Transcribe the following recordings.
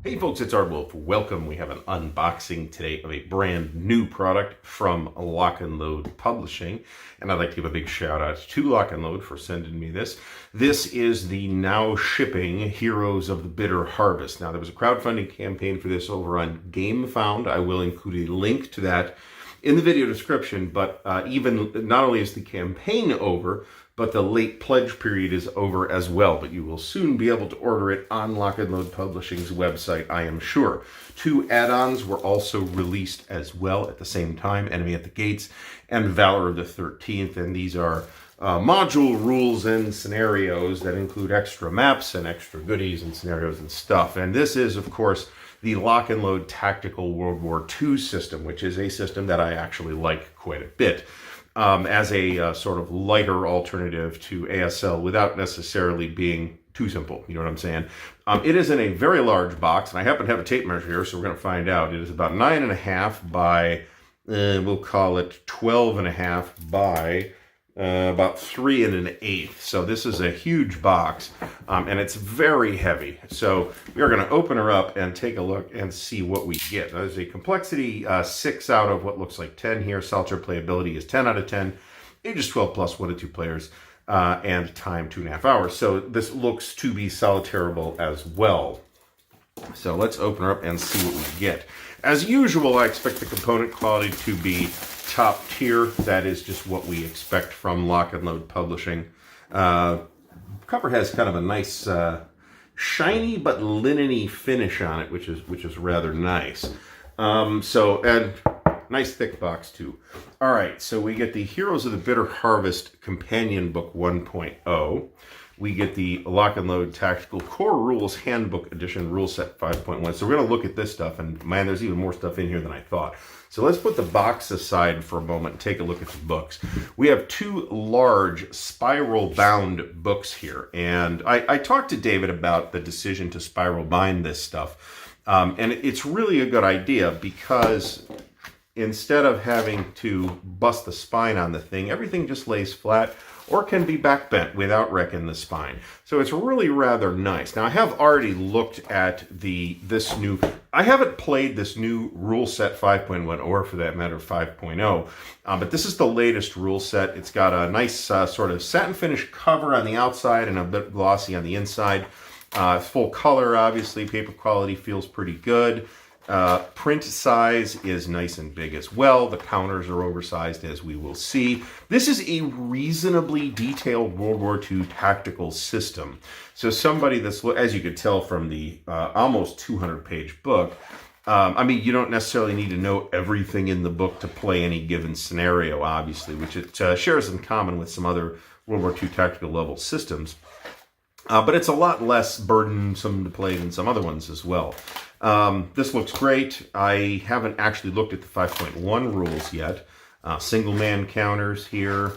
Hey folks, it's Ardwulf. Welcome. We have an unboxing today of a brand new product from Lock and Load Publishing. And I'd like to give a big shout out to Lock and Load for sending me this. This is the now shipping Heroes of the Bitter Harvest. Now, there was a crowdfunding campaign for this over on GameFound. I will include a link to that in the video description, but even not only is the campaign over, but the late pledge period is over as well. But you will soon be able to order it on Lock and Load Publishing's website, I am sure. 2 add-ons were also released as well at the same time, Enemy at the Gates and Valor of the 13th, and these are module rules and scenarios that include extra maps and extra goodies and scenarios and stuff. And this is, of course, the Lock and Load Tactical World War II system, which is a system that I actually like quite a bit. As a sort of lighter alternative to ASL without necessarily being too simple. You know what I'm saying? It is in a very large box, and I happen to have a tape measure here, so we're going to find out. It is about 9.5 by, we'll call it 12.5 by about 3 1/8. So this is a huge box, and it's very heavy. So we are going to open her up and take a look and see what we get. There's a complexity 6 out of what looks like 10 here. Solitaire playability is 10 out of 10. Ages 12 plus, 1 to 2 players, and time 2.5 hours. So this looks to be solitairable as well. So let's open her up and see what we get. As usual, I expect the component quality to be top tier. That is just what we expect from Lock and Load Publishing. Cover has kind of a nice shiny but linen-y finish on it, which is rather nice. And nice thick box too. All right, so we get the Heroes of the Bitter Harvest Companion Book 1.0. We get the Lock and Load Tactical Core Rules Handbook Edition Rule Set 5.1. So we're going to look at this stuff, and man, there's even more stuff in here than I thought. So let's put the box aside for a moment and take a look at the books. We have 2 large spiral-bound books here, and I talked to David about the decision to spiral bind this stuff, and it's really a good idea because instead of having to bust the spine on the thing, everything just lays flat or can be back bent without wrecking the spine. So it's really rather nice. Now, I have already looked at I haven't played this new rule set 5.1, or for that matter 5.0, but this is the latest rule set. It's got a nice sort of satin finish cover on the outside and a bit glossy on the inside. Full color, obviously. Paper quality feels pretty good. Print size is nice and big as well. The counters are oversized, as we will see. This is a reasonably detailed World War II tactical system. So somebody that's, as you could tell from the almost 200-page book, I mean, you don't necessarily need to know everything in the book to play any given scenario, obviously, which it shares in common with some other World War II tactical level systems. But it's a lot less burdensome to play than some other ones as well. This looks great. I haven't actually looked at the 5.1 rules yet. Single man counters here.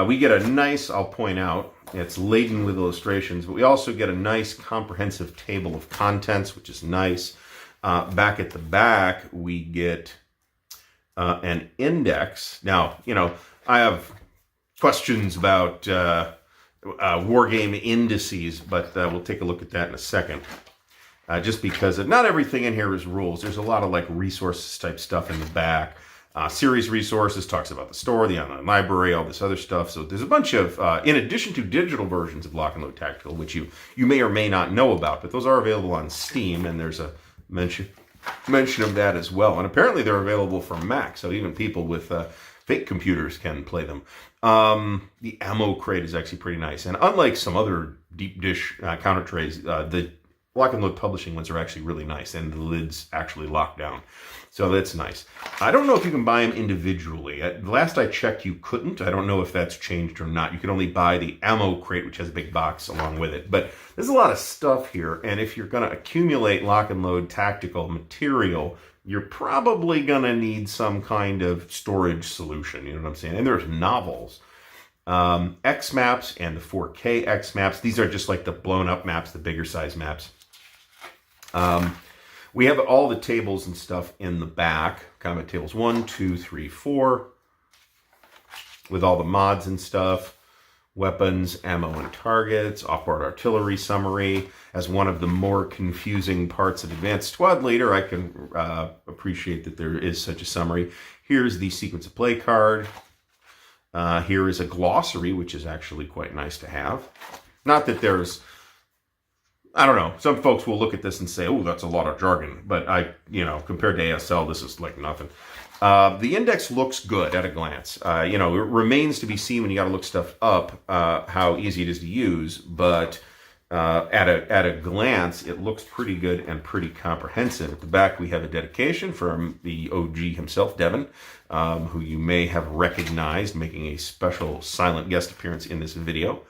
We get a nice, I'll point out, it's laden with illustrations, but we also get a nice comprehensive table of contents, which is nice. Back at the back, we get an index. Now, you know, I have questions about wargame indices, but we'll take a look at that in a second. Just because not everything in here is rules. There's a lot of like resources type stuff in the back. Series resources, talks about the store, the online library, all this other stuff. So there's a bunch of, in addition to digital versions of Lock and Load Tactical, which you may or may not know about, but those are available on Steam, and there's a mention of that as well. And apparently they're available for Mac, so even people with fake computers can play them. The ammo crate is actually pretty nice. And unlike some other deep dish counter trays, the Lock and Load Publishing ones are actually really nice, and the lid's actually locked down. So that's nice. I don't know if you can buy them individually. Last I checked, you couldn't. I don't know if that's changed or not. You can only buy the ammo crate, which has a big box along with it. But there's a lot of stuff here, and if you're going to accumulate Lock and Load tactical material, you're probably going to need some kind of storage solution. You know what I'm saying? And there's novels. X maps and the 4K X maps. These are just like the blown up maps, the bigger size maps. We have all the tables and stuff in the back. Combat tables 1, 2, 3, 4. With all the mods and stuff. weapons, ammo, and targets, off-board artillery summary. As one of the more confusing parts of Advanced Squad Leader, I can appreciate that there is such a summary. Here's the sequence of play card. Here is a glossary, which is actually quite nice to have. Not that there's, I don't know, some folks will look at this and say, oh, that's a lot of jargon. But compared to ASL, this is like nothing. The index looks good at a glance. It remains to be seen when you got to look stuff up, how easy it is to use. But at a glance, it looks pretty good and pretty comprehensive. At the back, we have a dedication from the OG himself, Devin, who you may have recognized, making a special silent guest appearance in this video.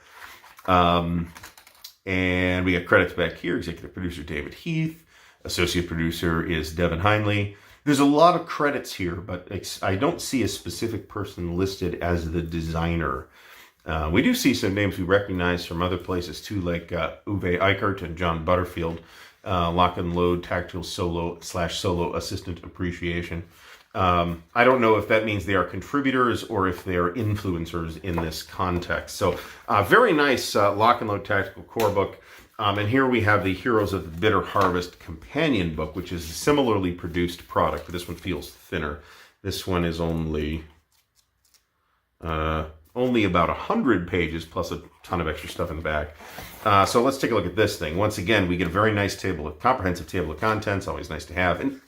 And we got credits back here. Executive producer David Heath. Associate producer is Devin Heinley. There's a lot of credits here, but I don't see a specific person listed as the designer. We do see some names we recognize from other places too, like Uwe Eichert and John Butterfield. Lock and Load Tactical Solo Assistant Appreciation. I don't know if that means they are contributors or if they are influencers in this context. So very nice Lock and Load Tactical Core book. And here we have the Heroes of the Bitter Harvest companion book, which is a similarly produced product, but this one feels thinner. This one is only about 100 pages plus a ton of extra stuff in the back. So let's take a look at this thing. Once again, we get a very nice comprehensive table of contents, always nice to have. And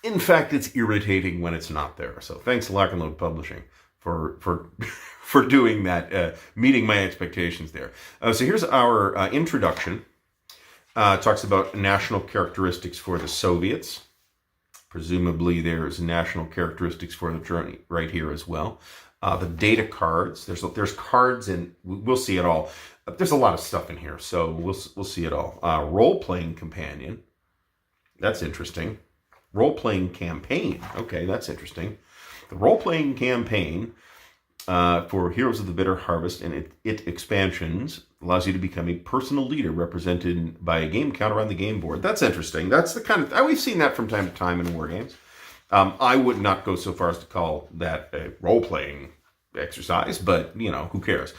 in fact, it's irritating when it's not there. So thanks to Lock and Load Publishing for doing that, meeting my expectations there. So here's our introduction. Talks about national characteristics for the Soviets. Presumably there's national characteristics for the Germany right here as well. The data cards. There's cards, and we'll see it all. There's a lot of stuff in here, so we'll see it all. Role-playing companion. That's interesting. Role-playing campaign. Okay, that's interesting. The role-playing campaign for Heroes of the Bitter Harvest and it expansions allows you to become a personal leader represented by a game counter on the game board. That's interesting. That's the kind of... we've seen that from time to time in war games. I would not go so far as to call that a role-playing exercise, but, who cares?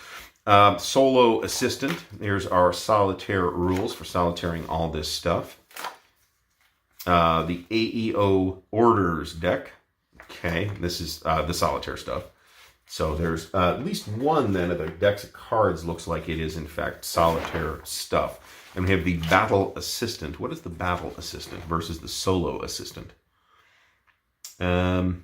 Solo Assistant. Here's our solitaire rules for solitairing all this stuff. The AEO Orders deck. Okay, this is the solitaire stuff. So there's at least one then of the decks of cards looks like it is in fact solitaire stuff. And we have the Battle Assistant. What is the Battle Assistant versus the Solo Assistant? That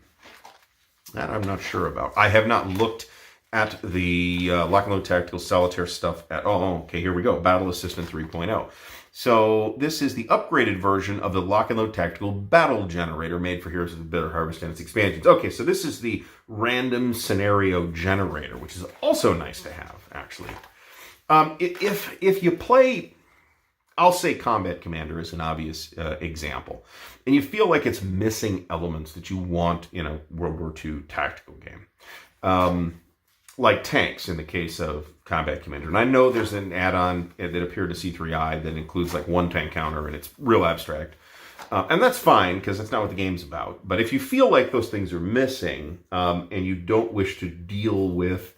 I'm not sure about. I have not looked at the Lock and Load Tactical Solitaire stuff at all. Oh, okay, here we go. Battle Assistant 3.0. So this is the upgraded version of the Lock and Load Tactical Battle Generator made for Heroes of the Bitter Harvest and its expansions. Okay, so this is the random scenario generator, which is also nice to have, actually. If you play, I'll say Combat Commander is an obvious example, and you feel like it's missing elements that you want in a World War II tactical game. Like tanks in the case of Combat Commander. And I know there's an add-on that appeared to C3I that includes like one tank counter, and it's real abstract. And that's fine, because that's not what the game's about. But if you feel like those things are missing, and you don't wish to deal with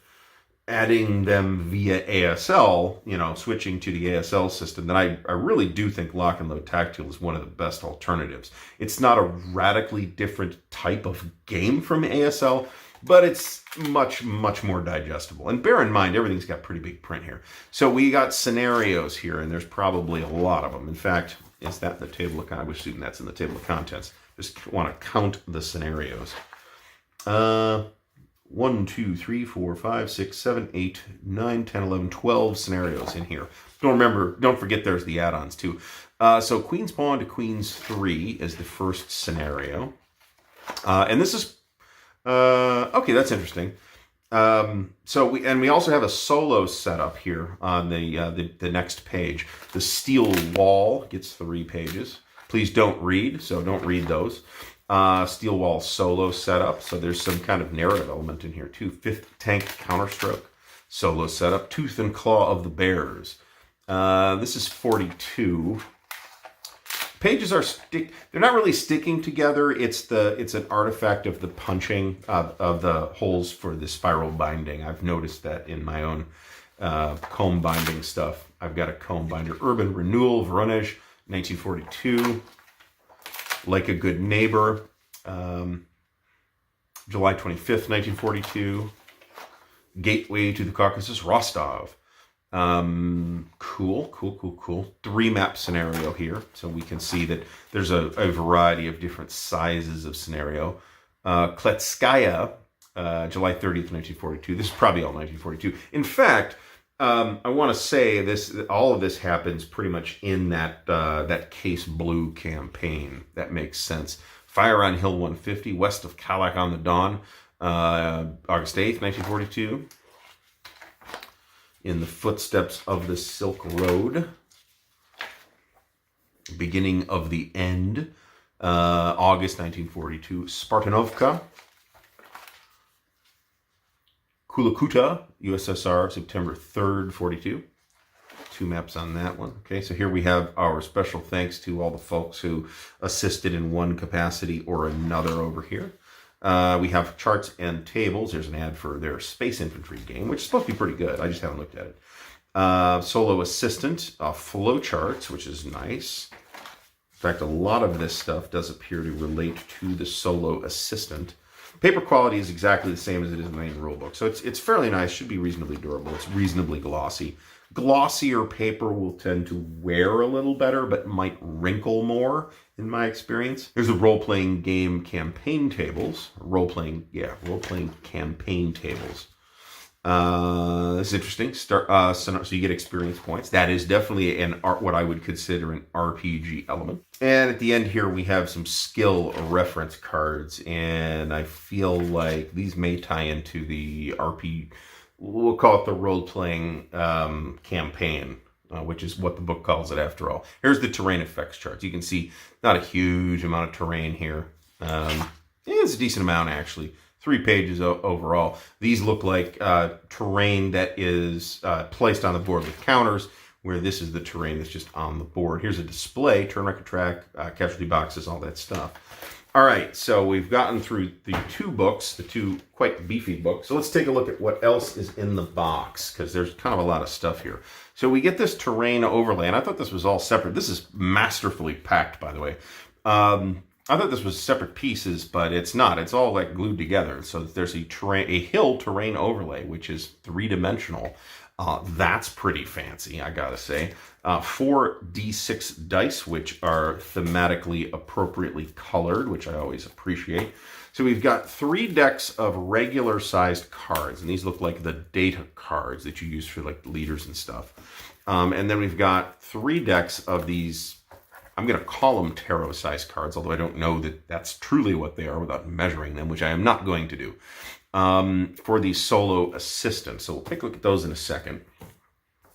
adding them via ASL, switching to the ASL system, then I really do think Lock and Load Tactical is one of the best alternatives. It's not a radically different type of game from ASL, but it's much, much more digestible. And bear in mind, everything's got pretty big print here. So we got scenarios here, and there's probably a lot of them. In fact, is that the table of contents? I was assuming that's in the table of contents. Just want to count the scenarios. 1, 2, 3, 4, 5, 6, 7, 8, 9, 10, 11, 12 scenarios in here. Don't forget there's the add-ons too. So Queen's Pawn to Queen's 3 is the first scenario. And this is okay, that's interesting. So we also have a solo setup here on the next page. The Steel Wall gets 3 pages. Please don't read, so don't read those. Steel Wall solo setup. So there's some kind of narrative element in here too. 5th Tank Counterstroke solo setup. Tooth and Claw of the Bears. This is 42. Pages are they're not really sticking together. It's an artifact of the punching of the holes for the spiral binding. I've noticed that in my own comb binding stuff. I've got a comb binder. Urban Renewal, Voronezh, 1942. Like a Good Neighbor, July 25th, 1942. Gateway to the Caucasus, Rostov. Cool. 3-map scenario here. So we can see that there's a variety of different sizes of scenario. Kletskaya, July 30th, 1942. This is probably all 1942. In fact, I want to say all of this happens pretty much in that Case Blue campaign. That makes sense. Fire on Hill 150, west of Kalak on the Don, August 8th, 1942. In the Footsteps of the Silk Road, Beginning of the End, August 1942. Spartanovka, Kulakuta, USSR, September 3rd, 42. 2 maps on that one. Okay, so here we have our special thanks to all the folks who assisted in one capacity or another over here. We have charts and tables. There's an ad for their Space Infantry game, which is supposed to be pretty good. I just haven't looked at it. Solo Assistant, flowcharts, which is nice. In fact, a lot of this stuff does appear to relate to the Solo Assistant. Paper quality is exactly the same as it is in the main rulebook. So it's fairly nice, should be reasonably durable. It's reasonably glossy. Glossier paper will tend to wear a little better, but might wrinkle more, in my experience. Here's the role-playing game campaign tables. Role-playing campaign tables. This is interesting. So you get experience points. That is definitely what I would consider an RPG element. And at the end here, we have some skill reference cards, and I feel like these may tie into the RPG. We'll call it the role-playing campaign, which is what the book calls it after all. Here's the terrain effects charts. You can see not a huge amount of terrain here. It's a decent amount, actually. 3 pages overall. These look like terrain that is placed on the board with counters, where this is the terrain that's just on the board. Here's a display, turn record track, casualty boxes, all that stuff. All right, so we've gotten through the 2 books, the 2 quite beefy books. So let's take a look at what else is in the box, because there's kind of a lot of stuff here. So we get this terrain overlay, and I thought this was all separate. This is masterfully packed, by the way. I thought this was separate pieces, but it's not. It's all like glued together. So there's a hill terrain overlay, which is 3-dimensional. That's pretty fancy, I gotta say. 4 D6 dice, which are thematically appropriately colored, which I always appreciate. So we've got 3 decks of regular sized cards, and these look like the data cards that you use for like leaders and stuff. And then we've got 3 decks of these, I'm going to call them tarot sized cards, although I don't know that that's truly what they are without measuring them, which I am not going to do, for the Solo Assistant. So we'll take a look at those in a second.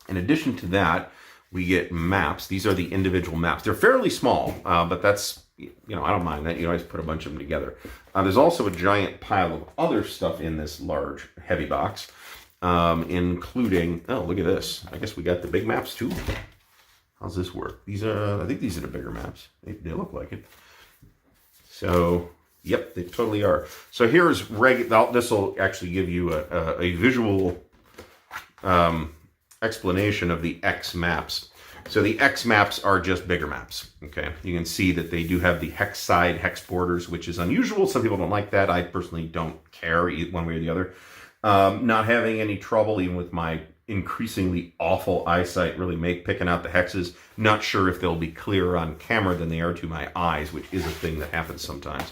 In addition to that, we get maps. These are the individual maps. They're fairly small, but that's, I don't mind that. You always put a bunch of them together. There's also a giant pile of other stuff in this large, heavy box, including, oh, look at this. I guess we got the big maps too. How's this work? I think these are the bigger maps. They look like it. So, yep, they totally are. So here's this will actually give you a visual explanation of the X maps. So the X maps are just bigger maps. Okay, you can see that they do have the hex side, hex borders, which is unusual. Some people don't like that. I personally don't care one way or the other. Not having any trouble, even with my increasingly awful eyesight, really picking out the hexes. Not sure if they'll be clearer on camera than they are to my eyes, which is a thing that happens sometimes.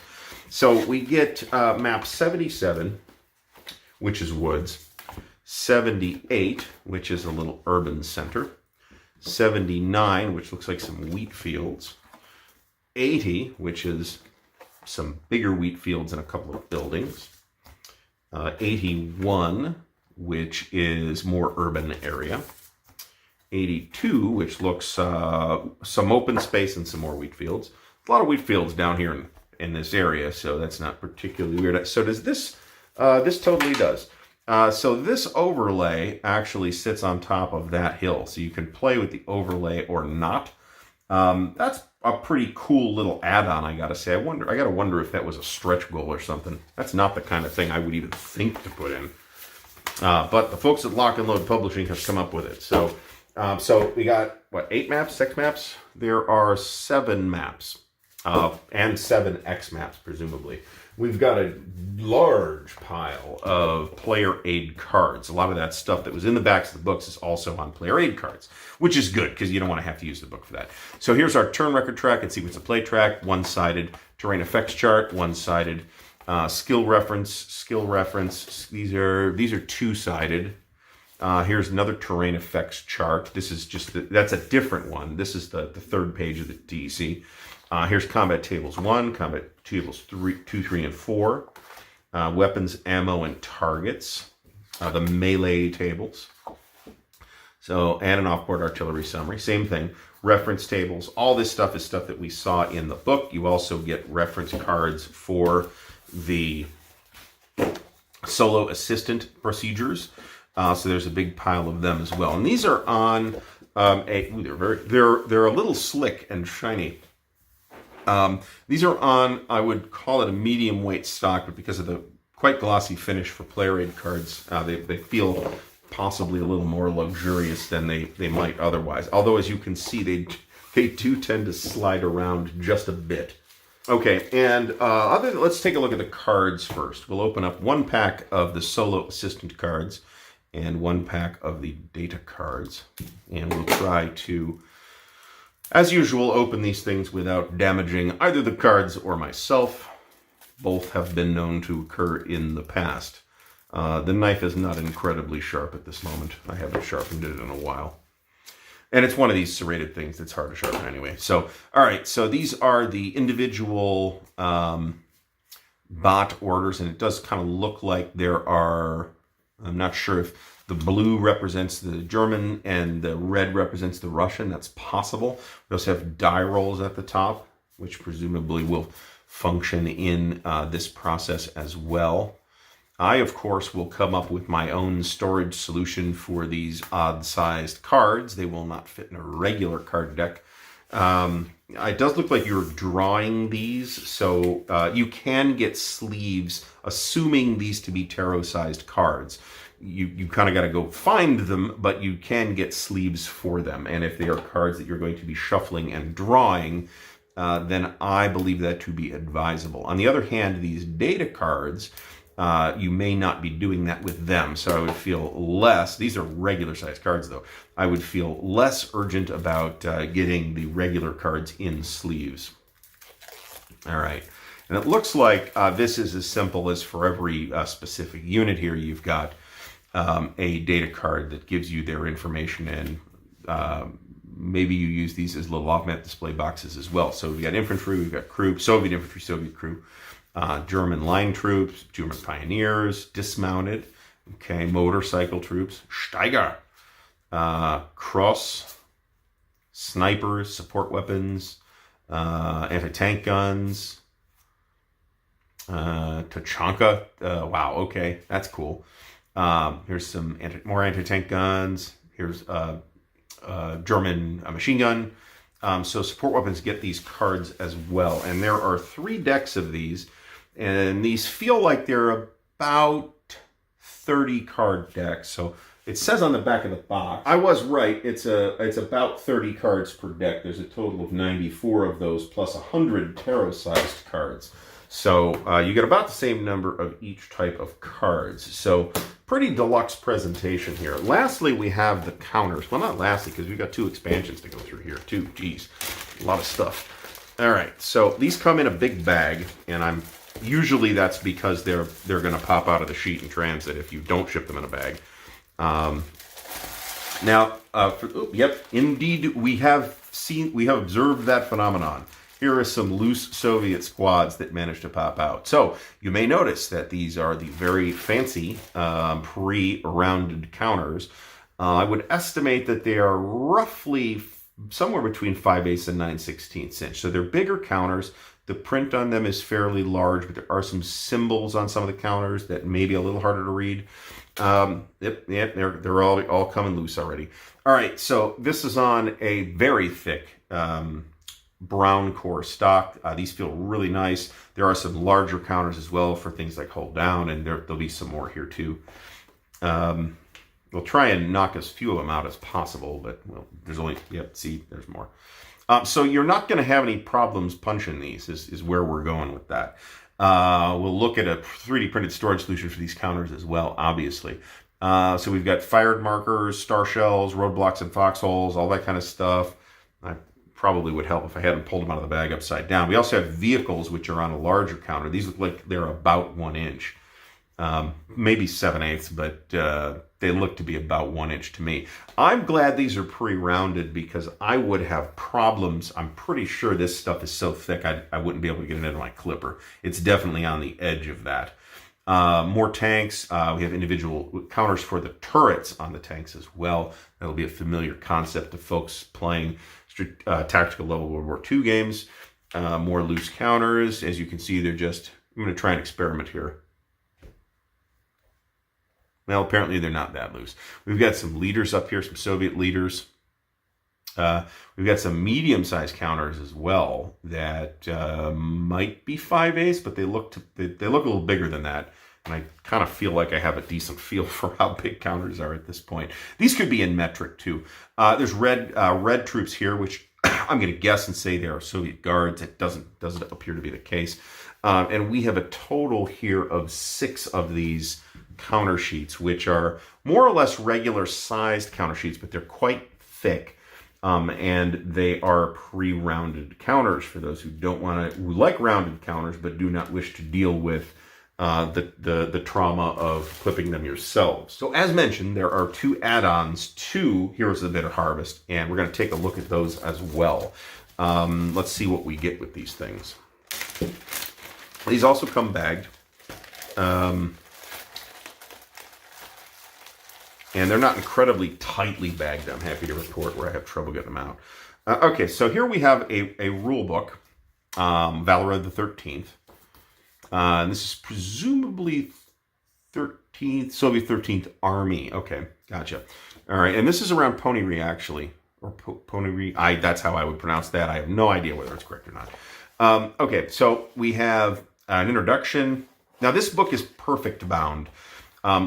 So we get map 77, which is woods. 78, which is a little urban center. 79, which looks like some wheat fields. 80, which is some bigger wheat fields and a couple of buildings. 81, which is more urban area. 82, which looks some open space and some more wheat fields. A lot of wheat fields down here in this area, so that's not particularly weird. So does this, this totally does. So this overlay actually sits on top of that hill, so you can play with the overlay or not. That's a pretty cool little add-on, I gotta say. I gotta wonder if that was a stretch goal or something. That's not the kind of thing I would even think to put in. But the folks at Lock and Load Publishing have come up with it. So, so we got, what, 8 maps, 6 maps? There are 7 maps, and 7 X maps, presumably. We've got a large pile of player aid cards. A lot of that stuff that was in the backs of the books is also on player aid cards, which is good because you don't want to have to use the book for that. So here's our turn record track and sequence of play track, one-sided terrain effects chart, one-sided skill reference. These are two-sided. Here's another terrain effects chart. This is just that's a different one. This is the third page of the DEC. Here's combat tables 1, combat tables 2, 3, and 4. Weapons, ammo, and targets. The melee tables. So, and an off-board artillery summary. Same thing. Reference tables. All this stuff is stuff that we saw in the book. You also get reference cards for the solo assistant procedures. So there's a big pile of them as well. And these are on they're a little slick and shiny. These are on, I would call it a medium weight stock, but because of the quite glossy finish for player aid cards, they feel possibly a little more luxurious than they might otherwise. Although, as you can see, they do tend to slide around just a bit. Okay, and let's take a look at the cards first. We'll open up 1 pack of the solo assistant cards and 1 pack of the data cards, and we'll try to, as usual, open these things without damaging either the cards or myself. Both have been known to occur in the past. The knife is not incredibly sharp at this moment. I haven't sharpened it in a while. And it's one of these serrated things that's hard to sharpen anyway. So, all right, so these are the individual bot orders, and it does kind of look like there are, I'm not sure if the blue represents the German and the red represents the Russian. That's possible. We also have die rolls at the top, which presumably will function in this process as well. I, of course, will come up with my own storage solution for these odd-sized cards. They will not fit in a regular card deck. It does look like you're drawing these, so you can get sleeves, assuming these to be tarot-sized cards. You kind of got to go find them, but you can get sleeves for them. And if they are cards that you're going to be shuffling and drawing, then I believe that to be advisable. On the other hand, these data cards, you may not be doing that with them. So I would feel less, these are regular sized cards though, I would feel less urgent about getting the regular cards in sleeves. All right. And it looks like this is as simple as for every specific unit here, you've got a data card that gives you their information, and maybe you use these as little off-map display boxes as well. So we've got infantry, we've got crew, Soviet infantry, Soviet crew, German line troops, German pioneers, dismounted, okay, motorcycle troops, Steiger, cross, snipers, support weapons, anti-tank guns, Tachanka, wow, okay, that's cool. Here's some more anti-tank guns. Here's German machine gun. So support weapons get these cards as well. And there are 3 decks of these. And these feel like they're about 30 card decks. So it says on the back of the box, I was right, it's about 30 cards per deck. There's a total of 94 of those plus 100 tarot-sized cards. So you get about the same number of each type of cards. So pretty deluxe presentation here. Lastly, we have the counters. Well, not lastly, because we've got 2 expansions to go through here too. Geez, a lot of stuff. All right, so these come in a big bag, and usually that's because they're going to pop out of the sheet in transit if you don't ship them in a bag. Yep, indeed, we have observed that phenomenon. Here are some loose Soviet squads that managed to pop out. So you may notice that these are the very fancy pre-rounded counters. I would estimate that they are roughly somewhere between 5/8 and 9/16 inch. So they're bigger counters. The print on them is fairly large, but there are some symbols on some of the counters that may be a little harder to read. Yep, they're all coming loose already. All right, so this is on a very thick brown core stock. These feel really nice. There are some larger counters as well for things like hold down, and there'll be some more here too. We'll try and knock as few of them out as possible, but well, there's only, yep, see, there's more. So you're not going to have any problems punching these, is where we're going with that. We'll look at a 3D printed storage solution for these counters as well, obviously. So we've got fired markers, star shells, roadblocks and foxholes, all that kind of stuff. I probably would help if I hadn't pulled them out of the bag upside down. We also have vehicles, which are on a larger counter. These look like they're about 1 inch. Maybe 7/8, but they look to be about 1 inch to me. I'm glad these are pre-rounded because I would have problems. I'm pretty sure this stuff is so thick I wouldn't be able to get it into my clipper. It's definitely on the edge of that. More tanks. We have individual counters for the turrets on the tanks as well. That'll be a familiar concept to folks playing tactical level World War II games. More loose counters. As you can see, they're just, I'm going to try and experiment here. Well, apparently they're not that loose. We've got some leaders up here, some Soviet leaders. We've got some medium-sized counters as well that might be 5/8, but they look a little bigger than that. And I kind of feel like I have a decent feel for how big counters are at this point. These could be in metric too. There's red troops here, which I'm going to guess and say they are Soviet guards. It doesn't appear to be the case. And we have a total here of 6 of these counter sheets, which are more or less regular sized counter sheets, but they're quite thick. And they are pre-rounded counters for those who who like rounded counters, but do not wish to deal with the trauma of clipping them yourselves. So as mentioned, there are 2 add-ons to Heroes of the Bitter Harvest, and we're going to take a look at those as well. Let's see what we get with these things. These also come bagged. And they're not incredibly tightly bagged, I'm happy to report, where I have trouble getting them out. Okay, so here we have a rule book, Valorant the 13th. And this is presumably 13th, Soviet 13th Army. Okay, gotcha. All right, and this is around Ponyri, actually. Or Ponyri, that's how I would pronounce that. I have no idea whether it's correct or not. Okay, so we have an introduction. Now, this book is perfect bound.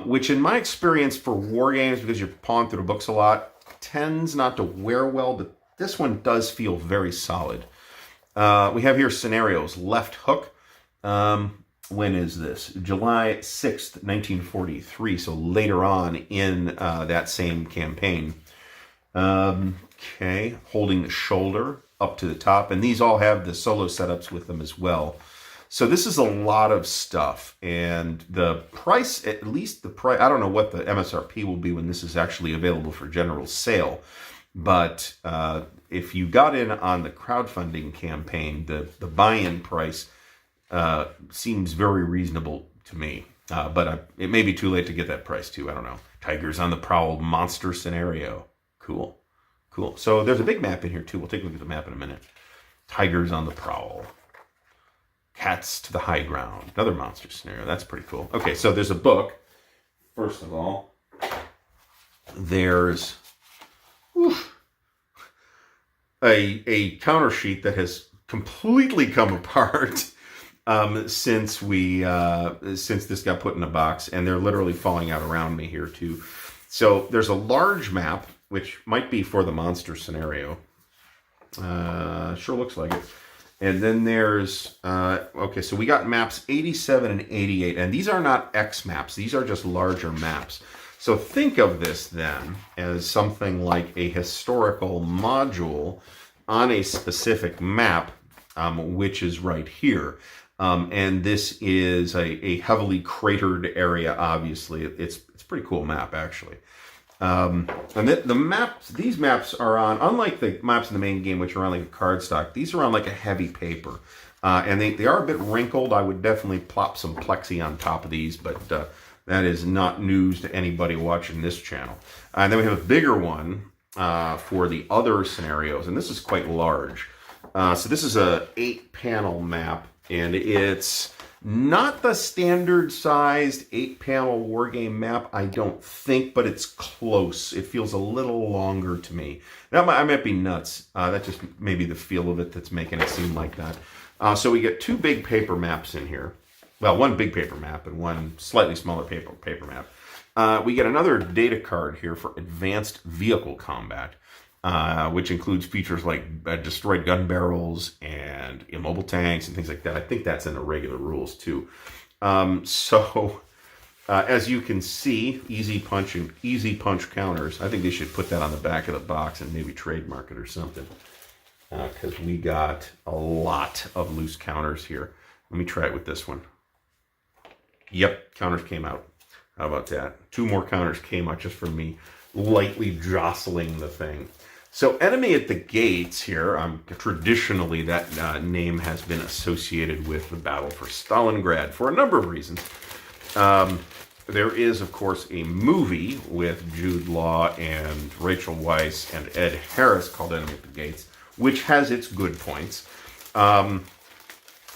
Which in my experience for war games, because you're pawing through the books a lot, tends not to wear well, but this one does feel very solid. We have here scenarios. Left Hook. When is this? July 6th, 1943, so later on in that same campaign. Okay, Holding the Shoulder up to the top, and these all have the solo setups with them as well. So this is a lot of stuff, and the price, at least the price, I don't know what the MSRP will be when this is actually available for general sale, but if you got in on the crowdfunding campaign, the buy-in price seems very reasonable to me, but it may be too late to get that price too, I don't know. Tigers on the Prowl monster scenario. Cool. So there's a big map in here too. We'll take a look at the map in a minute. Tigers on the Prowl. Cats to the High Ground. Another monster scenario. That's pretty cool. Okay, so there's a book. First of all, there's a counter sheet that has completely come apart since this got put in a box, and they're literally falling out around me here too. So there's a large map, which might be for the monster scenario. Sure looks like it. And then there's, okay, so we got maps 87 and 88, and these are not X maps. These are just larger maps. So think of this then as something like a historical module on a specific map, which is right here. And this is a heavily cratered area, obviously. It's a pretty cool map, actually. And the maps, these maps are on, unlike the maps in the main game, which are on like a cardstock, these are on like a heavy paper. And they are a bit wrinkled. I would definitely plop some plexi on top of these, but that is not news to anybody watching this channel. And then we have a bigger one for the other scenarios, and this is quite large. So this is a 8-panel map, and it's not the standard sized 8-panel wargame map, I don't think, but it's close. It feels a little longer to me. Now, I might be nuts. That just may be the feel of it that's making it seem like that. So we get 2 big paper maps in here. Well, one big paper map and one slightly smaller paper map. We get another data card here for advanced vehicle combat, which includes features like destroyed gun barrels and immobile tanks and things like that. I think that's in the regular rules too. As you can see, easy punch counters. I think they should put that on the back of the box and maybe trademark it or something. Because we got a lot of loose counters here. Let me try it with this one. Yep, counters came out. How about that? 2 more counters came out just from me lightly jostling the thing. So Enemy at the Gates here, traditionally that name has been associated with the battle for Stalingrad for a number of reasons. There is, of course, a movie with Jude Law and Rachel Weisz and Ed Harris called Enemy at the Gates, which has its good points.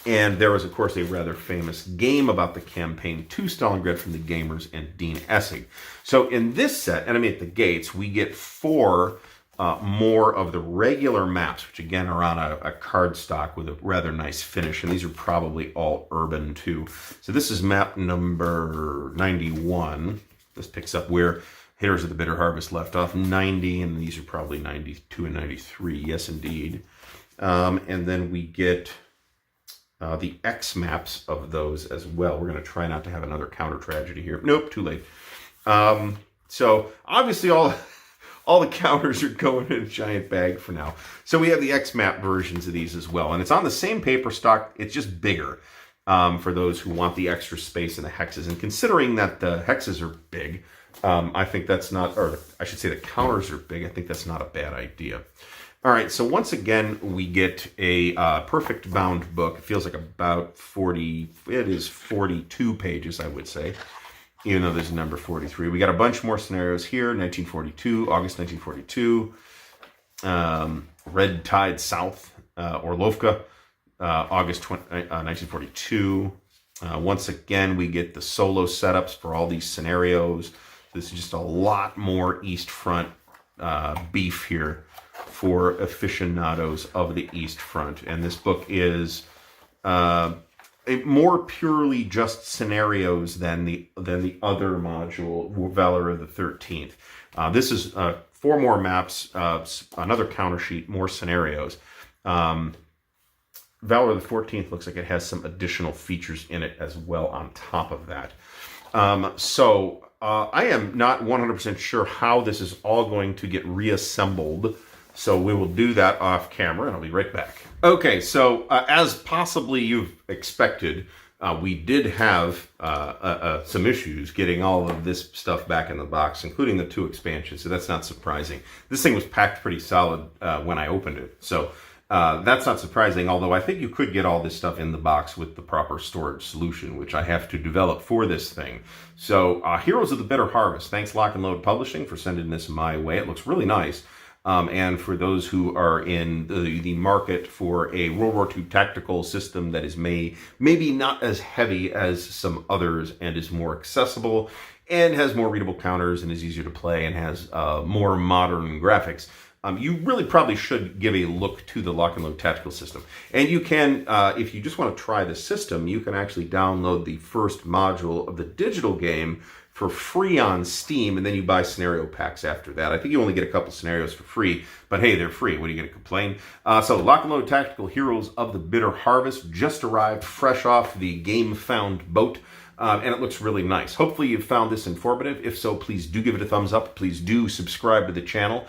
And there was, of course, a rather famous game about the campaign to Stalingrad from the gamers and Dean Essig. So in this set, Enemy at the Gates, we get 4 more of the regular maps, which again are on a cardstock with a rather nice finish. And these are probably all urban too. So this is map number 91. This picks up where Hitters of the Bitter Harvest left off, 90, and these are probably 92 and 93. Yes, indeed. And then we get the X maps of those as well. We're going to try not to have another counter tragedy here. Nope, too late. So obviously all the counters are going in a giant bag for now. So we have the X map versions of these as well. And it's on the same paper stock. It's just bigger for those who want the extra space in the hexes. And considering that the hexes are big, I think that's not, or I should say the counters are big. I think that's not a bad idea. All right, so once again, we get a perfect bound book. It feels like about 40, it is 42 pages, I would say, even though there's a number 43. We got a bunch more scenarios here, 1942, August 1942, Red Tide South, Orlovka, August 1942. Once again, we get the solo setups for all these scenarios. This is just a lot more East Front beef here for aficionados of the East Front. And this book is more purely just scenarios than the other module, Valor of the 13th. This is 4 more maps, another counter sheet, more scenarios. Valor of the 14th looks like it has some additional features in it as well on top of that. I am not 100% sure how this is all going to get reassembled. So we will do that off camera, and I'll be right back. Okay, so as possibly you've expected, we did have some issues getting all of this stuff back in the box, including the 2 expansions, so that's not surprising. This thing was packed pretty solid when I opened it, so that's not surprising, although I think you could get all this stuff in the box with the proper storage solution, which I have to develop for this thing. So Heroes of the Bitter Harvest, thanks Lock and Load Publishing for sending this my way. It looks really nice. And for those who are in the market for a World War II tactical system that is maybe not as heavy as some others and is more accessible and has more readable counters and is easier to play and has more modern graphics, you really probably should give a look to the Lock and Load tactical system. And you can, if you just want to try the system, you can actually download the first module of the digital game for free on Steam, and then you buy scenario packs after that. I think you only get a couple scenarios for free, but hey, they're free. What are you going to complain? So Lock and Load Tactical Heroes of the Bitter Harvest just arrived fresh off the Game Found boat, and it looks really nice. Hopefully you've found this informative. If so, please do give it a thumbs up. Please do subscribe to the channel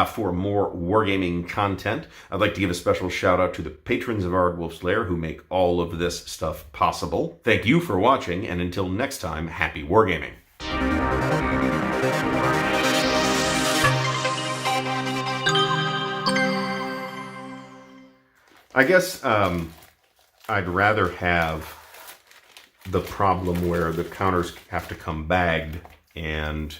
for more wargaming content. I'd like to give a special shout out to the patrons of Ardwulf's Lair who make all of this stuff possible. Thank you for watching, and until next time, happy wargaming. I guess I'd rather have the problem where the counters have to come bagged and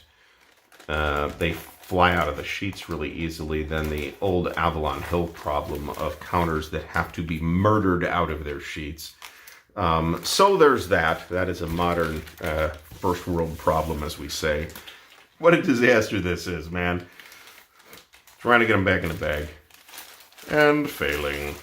they fly out of the sheets really easily than the old Avalon Hill problem of counters that have to be murdered out of their sheets. So there's that. That is a modern first world problem, as we say. What a disaster this is, man. Trying to get them back in the bag. And failing.